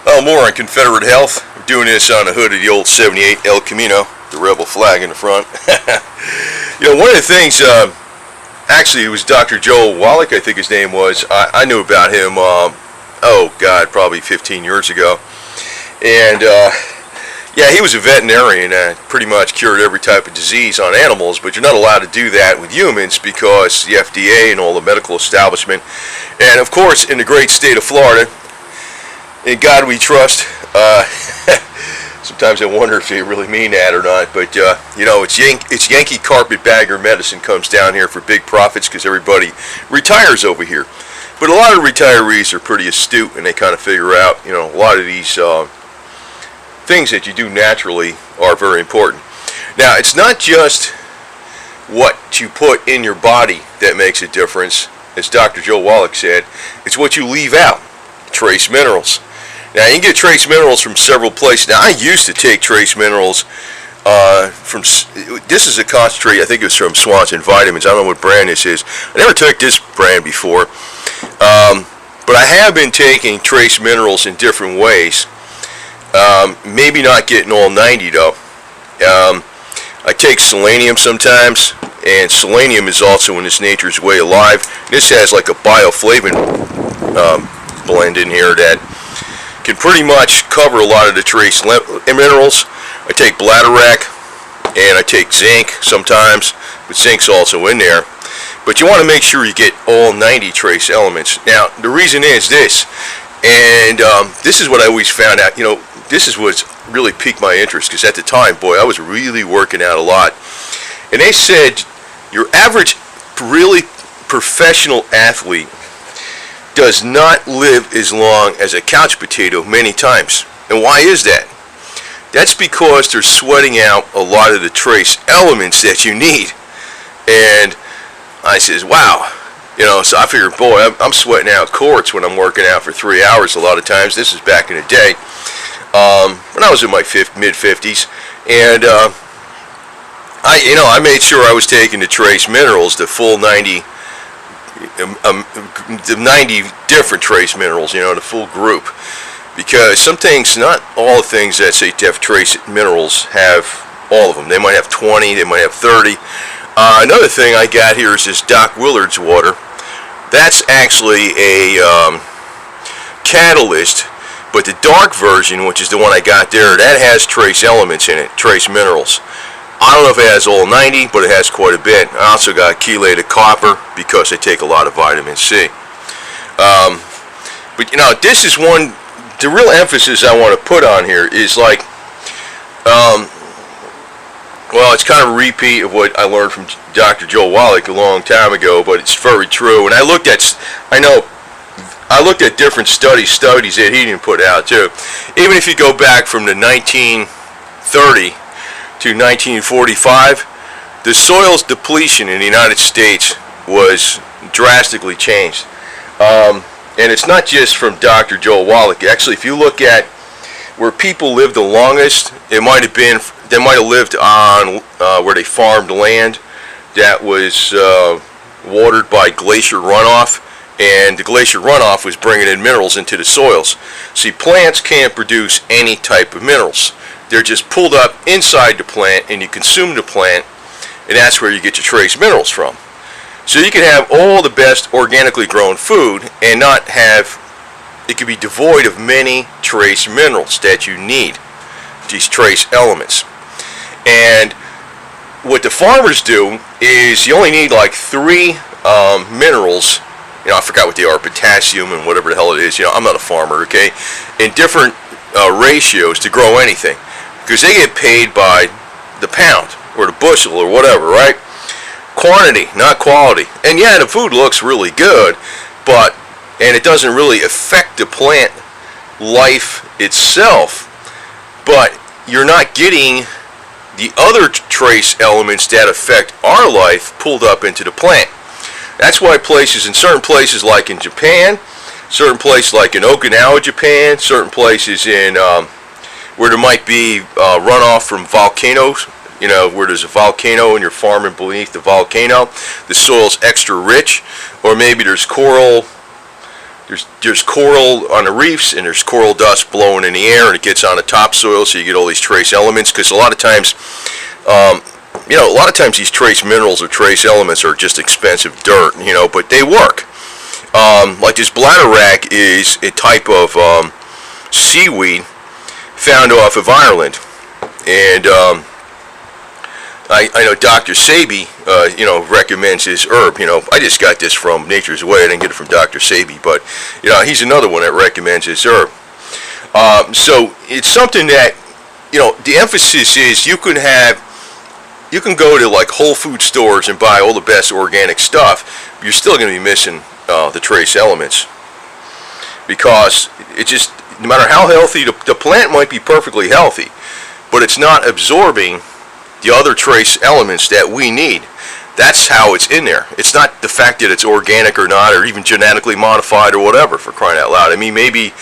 Oh, more on Confederate health. We're doing this on the hood of the old 78 El Camino, the rebel flag in the front. One of the things, actually it was Dr. Joel Wallach, I think his name was. I knew about him, probably 15 years ago. And, he was a veterinarian and pretty much cured every type of disease on animals, but you're not allowed to do that with humans because the FDA and all the medical establishment, and of course in the great state of Florida, in God we trust. Sometimes I wonder if they really mean that or not, but it's Yankee carpetbagger medicine comes down here for big profits because everybody retires over here. But a lot of retirees are pretty astute and they kind of figure out, a lot of these things that you do naturally are very important. Now, it's not just what you put in your body that makes a difference, as Dr. Joe Wallach said. It's what you leave out, trace minerals. Now, you can get trace minerals from several places. Now, I used to take trace minerals this is a concentrate, I think it's from Swanson Vitamins. I don't know what brand this is. I never took this brand before. But I have been taking trace minerals in different ways. Maybe not getting all 90 though. I take selenium sometimes, and selenium is also in this Nature's Way Alive. This has like a bioflavin blend in here that can pretty much cover a lot of the trace minerals. I take bladderwrack and I take zinc sometimes, but zinc's also in there. But you want to make sure you get all 90 trace elements. Now, the reason is this, and this is what I always found out, this is what's really piqued my interest, because at the time, boy, I was really working out a lot. And they said your average really professional athlete does not live as long as a couch potato many times. And why is that? That's because they're sweating out a lot of the trace elements that you need. And I says, wow. So I figured, boy, I'm sweating out quarts when I'm working out for 3 hours a lot of times. This is back in the day. When I was in my mid-50s, and I made sure I was taking the trace minerals, the full 90, the 90 different trace minerals, the full group, because some things, not all the things that say to have trace minerals have all of them. They might have 20, they might have 30. Another thing I got here is this Doc Willard's water. That's actually a catalyst. But the dark version, which is the one I got there, that has trace elements in it, trace minerals. I don't know if it has all 90, but it has quite a bit. I also got chelated copper because I take a lot of vitamin C. But this is one, the real emphasis I want to put on here is like, it's kind of a repeat of what I learned from Dr. Joel Wallach a long time ago, but it's very true. And I looked at different studies that he didn't put out too. Even if you go back from the 1930 to 1945, the soil's depletion in the United States was drastically changed. And it's not just from Dr. Joel Wallach. Actually, if you look at where people lived the longest, they might have lived on where they farmed land that was watered by glacier runoff. And the glacier runoff was bringing in minerals into the soils. See, plants can't produce any type of minerals. They're just pulled up inside the plant, and you consume the plant, and that's where you get your trace minerals from. So you can have all the best organically grown food and not have, it could be devoid of many trace minerals that you need, these trace elements. And what the farmers do is you only need like 3 minerals. I forgot what they are, potassium and whatever the hell it is. I'm not a farmer, okay? In different ratios to grow anything, because they get paid by the pound or the bushel or whatever, right? Quantity, not quality. And yeah, the food looks really good, and it doesn't really affect the plant life itself, but you're not getting the other trace elements that affect our life pulled up into the plant. That's why in certain places like in Japan, certain places like in Okinawa, Japan, certain places in where there might be runoff from volcanoes, where there's a volcano and you're farming beneath the volcano, the soil's extra rich, or maybe there's coral there's coral on the reefs, and there's coral dust blowing in the air, and it gets on the topsoil, so you get all these trace elements. Because a lot of times, these trace minerals or trace elements are just expensive dirt, but they work. Like this bladderwrack is a type of seaweed found off of Ireland, and I know Dr. Sabi, recommends his herb. I just got this from Nature's Way. I didn't get it from Dr. Sabi, but he's another one that recommends his herb. So it's something that the emphasis is you can go to like Whole Food stores and buy all the best organic stuff. You're still going to be missing the trace elements, because it just, no matter how healthy the plant might be, perfectly healthy, but it's not absorbing the other trace elements that we need. That's how it's in there. It's not the fact that it's organic or not, or even genetically modified or whatever, for crying out loud. I mean, maybe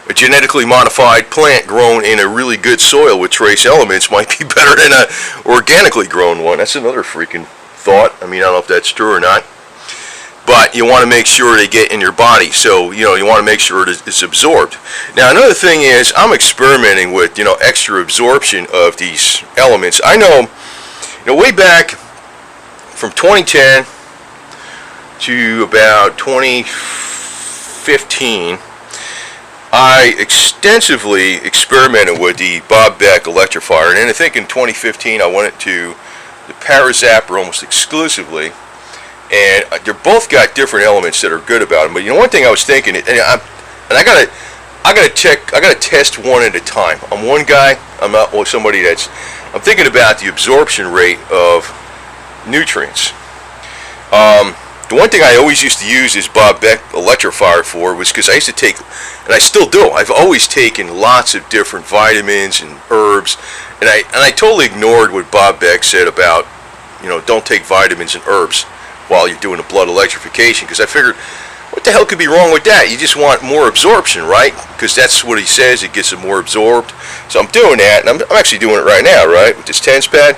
a genetically modified plant grown in a really good soil with trace elements might be better than a organically grown one. That's another freaking thought. I mean, I don't know if that's true or not. But you want to make sure they get in your body, so you want to make sure it's absorbed. Now, another thing is, I'm experimenting with extra absorption of these elements. I know, way back from 2010 to about 2015, I extensively experimented with the Bob Beck electrifier, and then I think in 2015 I went into the Parazapper almost exclusively. And they're both got different elements that are good about them. But one thing I was thinking, and I gotta test one at a time. I'm one guy. I'm not somebody I'm thinking about the absorption rate of nutrients. The one thing I always used to use this Bob Beck electrifier for was because I used to take, and I still do, I've always taken lots of different vitamins and herbs, and I totally ignored what Bob Beck said about, don't take vitamins and herbs while you're doing a blood electrification, because I figured, what the hell could be wrong with that? You just want more absorption, right? Because that's what he says, it gets it more absorbed. So I'm doing that, and I'm actually doing it right now, right, with this TENS pad.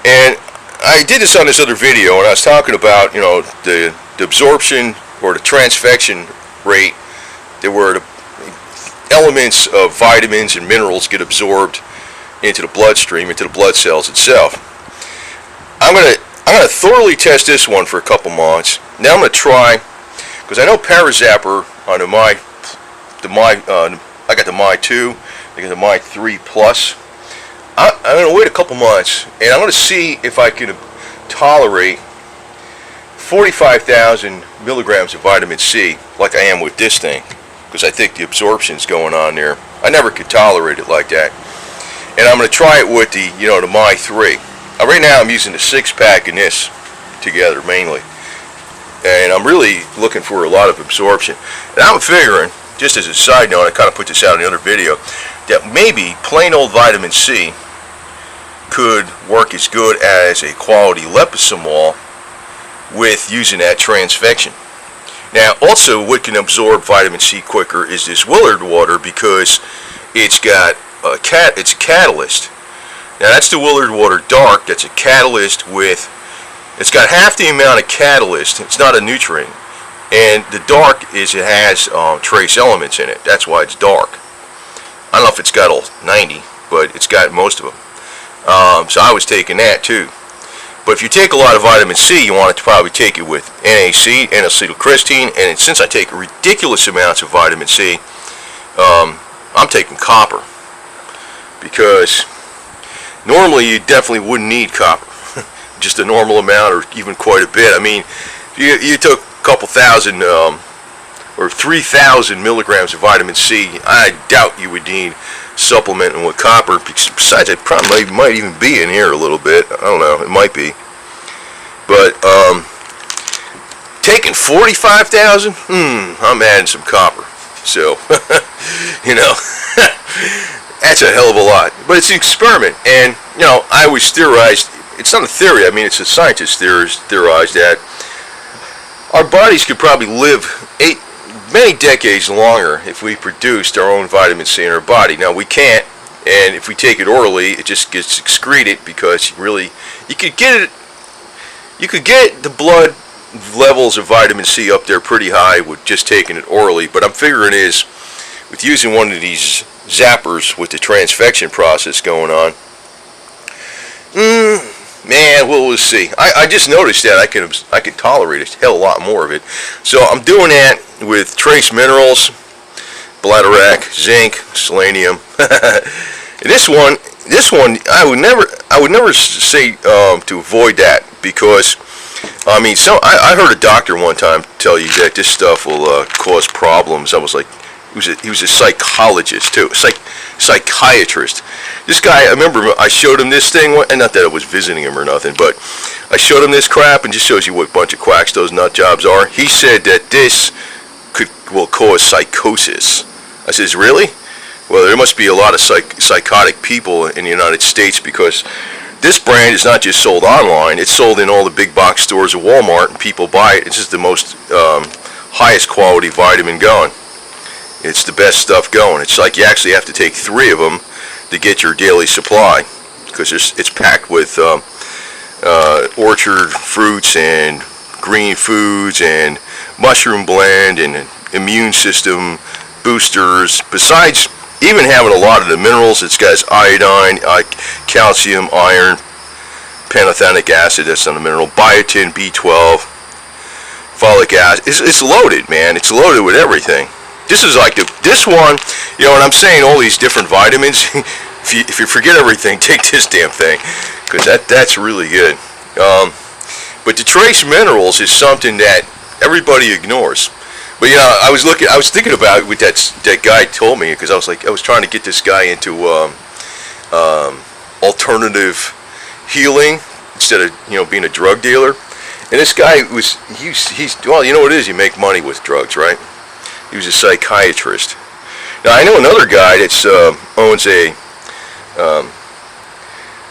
And I did this on this other video, and I was talking about, the absorption or the transfection rate, where the elements of vitamins and minerals get absorbed into the bloodstream, into the blood cells itself. I'm gonna thoroughly test this one for a couple months. Now I'm gonna try, because I know Parazapper on I got the My 2, I got the My 3 Plus. I'm gonna wait a couple months, and I'm gonna see if I can tolerate 45,000 milligrams of vitamin C, like I am with this thing, because I think the absorption's going on there. I never could tolerate it like that. And I'm gonna try it with the the My 3. Right now I'm using the 6-pack and this together mainly, and I'm really looking for a lot of absorption. And I'm figuring, just as a side note, I kind of put this out in the other video, that maybe plain old vitamin C could work as good as a quality liposomol with using that transfection. Now also, what can absorb vitamin C quicker is this Willard water, because it's got it's a catalyst. Now that's the Willard water dark. That's a catalyst with, it's got half the amount of catalyst. It's not a nutrient, and the dark is, it has trace elements in it. That's why it's dark. I don't know if it's got all 90, but it's got most of them. So I was taking that too. But if you take a lot of vitamin C, you want to probably take it with NAC, N-acetylcysteine, and since I take ridiculous amounts of vitamin C, I'm taking copper, because normally you definitely wouldn't need copper, just a normal amount or even quite a bit. I mean, you took a couple thousand or 3,000 milligrams of vitamin C, I doubt you would need supplementing with copper. Besides, it probably might even be in here a little bit. I don't know, it might be. But taking 45,000, I'm adding some copper. So, that's a hell of a lot. But it's an experiment, and I always theorized, it's not a theory, I mean it's a scientist theorized that our bodies could probably live many decades longer if we produced our own vitamin C in our body. Now we can't, and if we take it orally, it just gets excreted, because you could get the blood levels of vitamin C up there pretty high with just taking it orally, but I'm figuring is with using one of these zappers with the transfection process going on, man, we'll see. I just noticed that I can tolerate a hell of a lot more of it. So I'm doing that with trace minerals, bladderwrack, zinc, selenium. And this one I would never say to avoid that, because I mean, I heard a doctor one time tell you that this stuff will cause problems. I was like, he was a psychologist too, psychiatrist. This guy, I remember I showed him this thing, and not that I was visiting him or nothing, but I showed him this crap, and just shows you what a bunch of quacks those nut jobs are. He said that this will cause psychosis. I says, really? Well, there must be a lot of psychotic people in the United States, because this brand is not just sold online, it's sold in all the big box stores of Walmart, and people buy it. It's just the most highest quality vitamin going. It's the best stuff going. It's like you actually have to take 3 of them to get your daily supply, because it's packed with orchard fruits and green foods and mushroom blend and immune system boosters. Besides even having a lot of the minerals, it's got iodine, calcium, iron, pantothenic acid, that's not a mineral, biotin, B12, folic acid. It's loaded, man. It's loaded with everything. This is like this one, you know, and I'm saying all these different vitamins. If you forget everything, take this damn thing, because that's really good. But the trace minerals is something that everybody ignores. But you know, I was thinking about it with that guy told me, because I was trying to get this guy into alternative healing instead of, you know, being a drug dealer. And this guy he's well, you know what it is, you make money with drugs, right? He was a psychiatrist. Now I know another guy that's owns a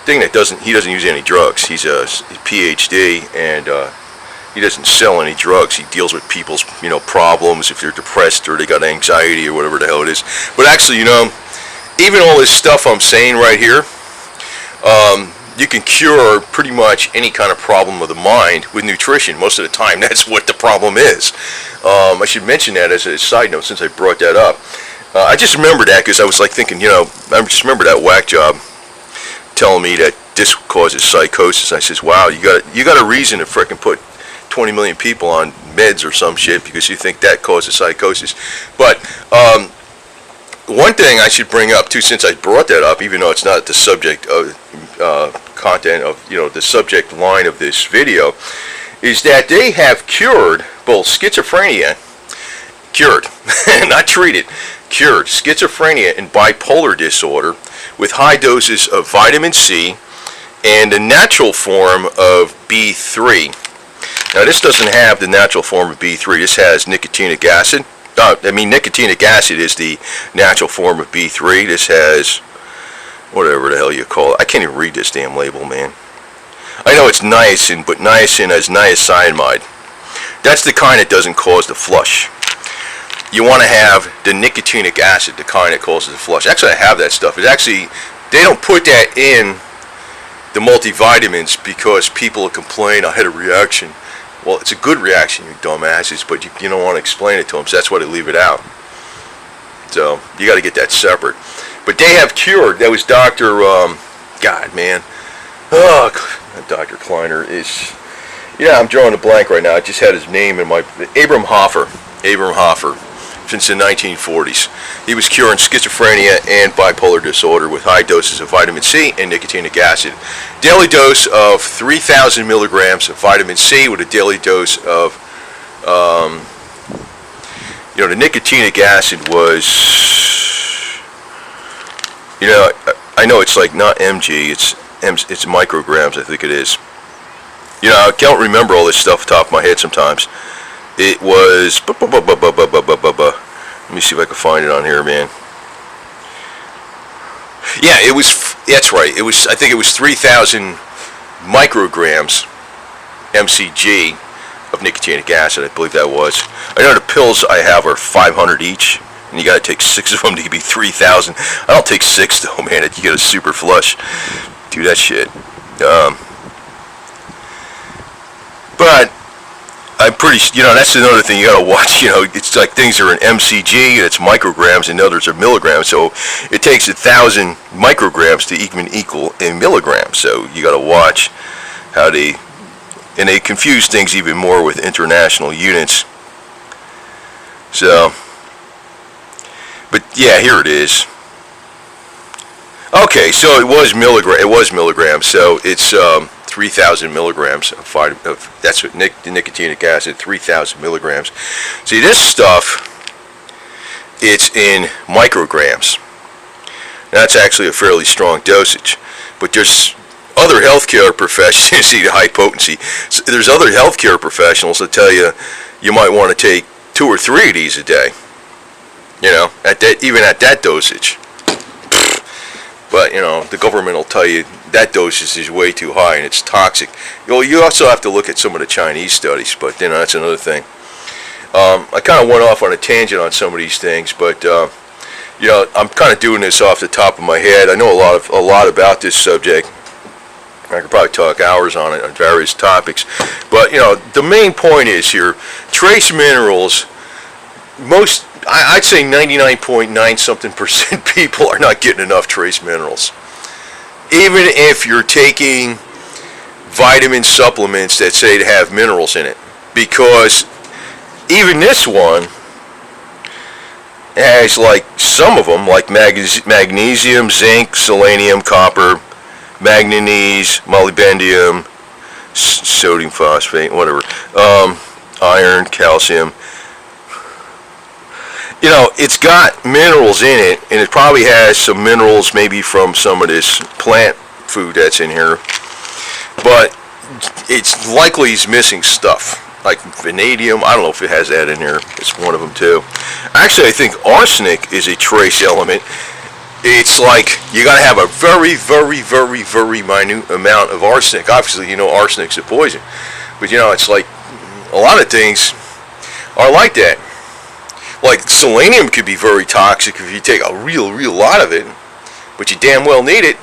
thing that doesn't use any drugs. He's a PhD, and he doesn't sell any drugs. He deals with people's, you know, problems, if they're depressed or they got anxiety or whatever the hell it is. But actually, you know, even all this stuff I'm saying right here, you can cure pretty much any kind of problem of the mind with nutrition. Most of the time, that's what the problem is. I should mention that as a side note, since I brought that up. I just remember that because I was like thinking, you know, I just remember that whack job telling me that this causes psychosis. I says, wow, you got a reason to frickin' put 20 million people on meds or some shit because you think that causes psychosis. But one thing I should bring up too, since I brought that up, even though it's not the subject of content of, you know, the subject line of this video, is that they have cured both schizophrenia, cured, not treated, cured schizophrenia and bipolar disorder with high doses of vitamin C and the natural form of B3. Now this doesn't have the natural form of B3. This has nicotinic acid. Nicotinic acid is the natural form of B3. This has whatever the hell you call it. I can't even read this damn label, man. I know it's niacin, but niacin has niacinamide. That's the kind that doesn't cause the flush. You want to have the nicotinic acid, the kind that causes the flush. Actually, I have that stuff. It's actually, they don't put that in the multivitamins because people complain, I had a reaction. Well, it's a good reaction, you dumbasses, but you don't want to explain it to them, so that's why they leave it out. So, you got to get that separate. But they have cured, that was Dr. God, man. Oh, Dr. Kleiner is, yeah, I'm drawing a blank right now. I just had his name in my, Abram Hoffer, since the 1940s. He was curing schizophrenia and bipolar disorder with high doses of vitamin C and nicotinic acid. Daily dose of 3,000 milligrams of vitamin C with a daily dose of, you know, the nicotinic acid was, you know, I know it's like not mg, it's micrograms, I think it is. You know, I can't remember all this stuff off the top of my head sometimes. It was, let me see if I can find it on here, man. Yeah, it was, that's right, it was, I think it was 3,000 micrograms mcg of nicotinic acid, I believe that was. I know the pills I have are 500 each, and you gotta take 6 of them to be 3,000. I don't take 6 though, man, you get a super flush. Do that shit. But I'm pretty, that's another thing you gotta watch. It's like things are in mcg, and it's micrograms, and others are milligrams. So it takes 1,000 micrograms to even equal a milligram. So you gotta watch how they confuse things even more with international units. So, but yeah, here it is. Okay, so it was milligrams. So it's 3,000 milligrams of that's what the nicotinic acid, 3,000 milligrams. See, this stuff, it's in micrograms. That's actually a fairly strong dosage. But there's other healthcare professionals, see the high potency. So there's other healthcare professionals that tell you might want to take 2 or 3 of these a day. Even at that dosage. But the government will tell you that dosage is way too high and it's toxic. You also have to look at some of the Chinese studies, but that's another thing. I kind of went off on a tangent on some of these things, but I'm kind of doing this off the top of my head. I know a lot about this subject. I could probably talk hours on it on various topics, but the main point is here: trace minerals. I'd say 99.9 something% people are not getting enough trace minerals. Even if you're taking vitamin supplements that say to have minerals in it, because even this one has, like, some of them, like magnesium, zinc, selenium, copper, manganese, molybdenum, sodium phosphate, whatever, iron, calcium. It's got minerals in it, and it probably has some minerals maybe from some of this plant food that's in here, but it's likely it's missing stuff, like vanadium. I don't know if it has that in here. It's one of them too. Actually, I think arsenic is a trace element. It's like you got to have a very, very, very, very minute amount of arsenic. Obviously, arsenic's a poison, but it's like a lot of things are like that. Like selenium could be very toxic if you take a real lot of it, but you damn well need it.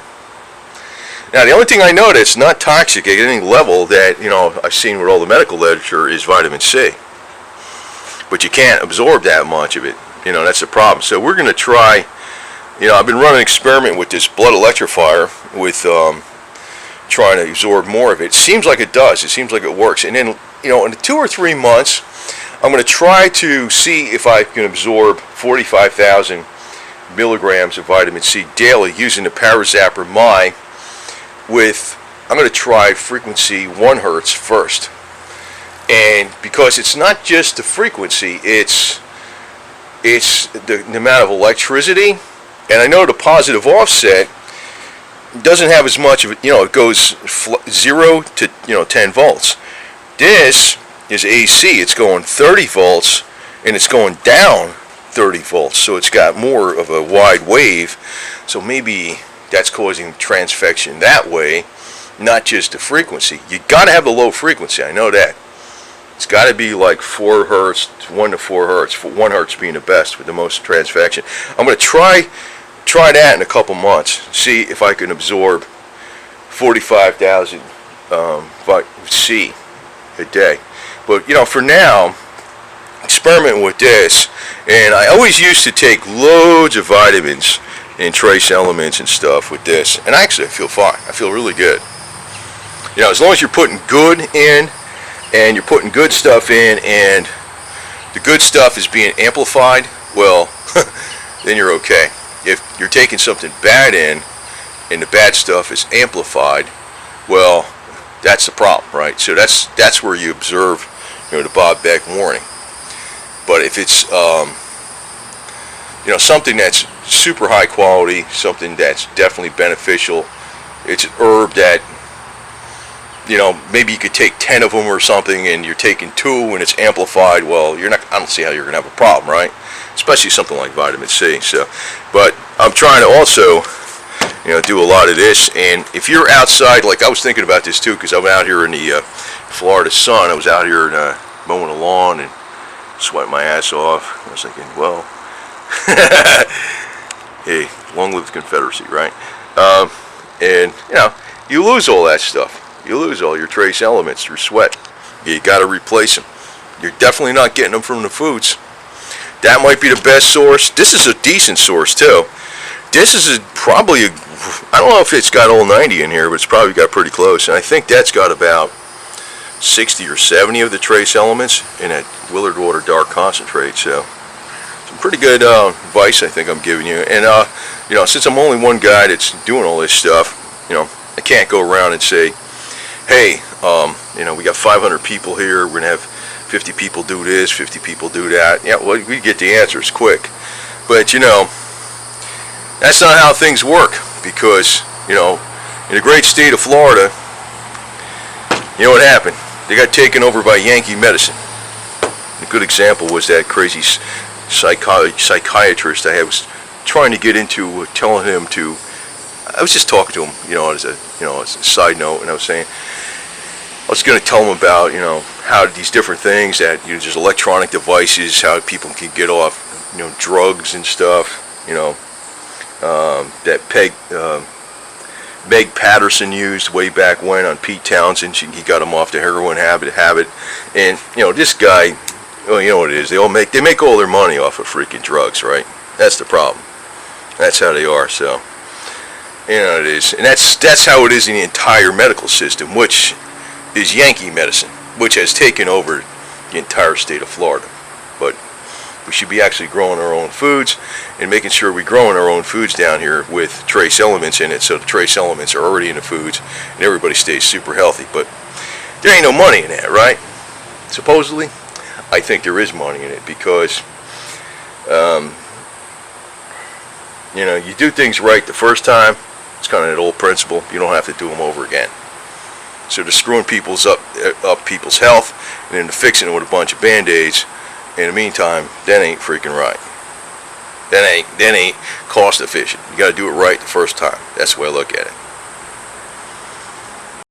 Now, the only thing I know that's not toxic at any level that I've seen with all the medical literature is vitamin C. But you can't absorb that much of it. That's the problem. So we're going to try. I've been running an experiment with this blood electrifier with trying to absorb more of it. It seems like it does. It seems like it works. And then in 2 or 3 months, I'm going to try to see if I can absorb 45,000 milligrams of vitamin C daily using the Parazapper My I'm going to try frequency 1 hertz first. And because it's not just the frequency, it's the amount of electricity. And I know the positive offset doesn't have as much of it, it goes 0 to 10 volts. This is AC. It's going 30 volts and it's going down 30 volts, so it's got more of a wide wave. So maybe that's causing transfection that way, not just the frequency. You got to have the low frequency, I know that. It's got to be like 4 hertz, 1 to 4 hertz, 1 hertz being the best with the most transfection. I'm going to try that in a couple months, see if I can absorb 45,000 C a day. But for now, experiment with this. And I always used to take loads of vitamins and trace elements and stuff with this, and actually I feel fine. I feel really good. As long as you're putting good in, and you're putting good stuff in, and the good stuff is being amplified, well, then you're okay. If you're taking something bad in, and the bad stuff is amplified, well, that's the problem, right? So that's where you observe, the Bob Beck warning. But if it's something that's super high quality, something that's definitely beneficial, it's an herb that maybe you could take 10 of them or something, and you're taking 2 and it's amplified, well, I don't see how you're gonna have a problem, right? Especially something like vitamin C. So, but I'm trying to also do a lot of this. And if you're outside, like I was thinking about this too, because I'm out here in the Florida sun. I was out here mowing the lawn and sweating my ass off. I was thinking, well, hey, long live the Confederacy, right? And you lose all that stuff. You lose all your trace elements through sweat. You got to replace them. You're definitely not getting them from the foods. That might be the best source. This is a decent source too. This is probably I don't know if it's got all 90 in here, but it's probably got pretty close. And I think that's got about 60 or 70 of the trace elements in that Willard Water Dark Concentrate. So some pretty good advice I think I'm giving you. And you know, since I'm only one guy that's doing all this stuff, you know, I can't go around and say, hey, you know, we got 500 people here, we're gonna have 50 people do this, 50 people do that. Yeah, well, we get the answers quick. But you know, that's not how things work, because you know, in the great state of Florida, you know what happened? They got taken over by Yankee medicine. A good example was that crazy psychiatrist I was trying to get into, telling him to. I was just talking to him, you know, as a side note, and I was saying, I was going to tell him about, you know, how these different things that, you know, just electronic devices, how people can get off, you know, drugs and stuff, you know, that Meg Patterson used way back when on Pete Townsend. He got him off the heroin habit, and you know, this guy, well, you know what it is, they make all their money off of freaking drugs, right? That's the problem. That's how they are. So, you know, it is, and that's how it is in the entire medical system, which is Yankee medicine, which has taken over the entire state of Florida. But we should be actually growing our own foods and making sure we're growing our own foods down here with trace elements in it, so the trace elements are already in the foods and everybody stays super healthy. But there ain't no money in that, right? Supposedly, I think there is money in it, because you know, you do things right the first time. It's kind of that old principle. You don't have to do them over again. So they're screwing people's up people's health, and then they're fixing it with a bunch of band-aids. In the meantime, that ain't freaking right. That ain't cost efficient. You got to do it right the first time. That's the way I look at it.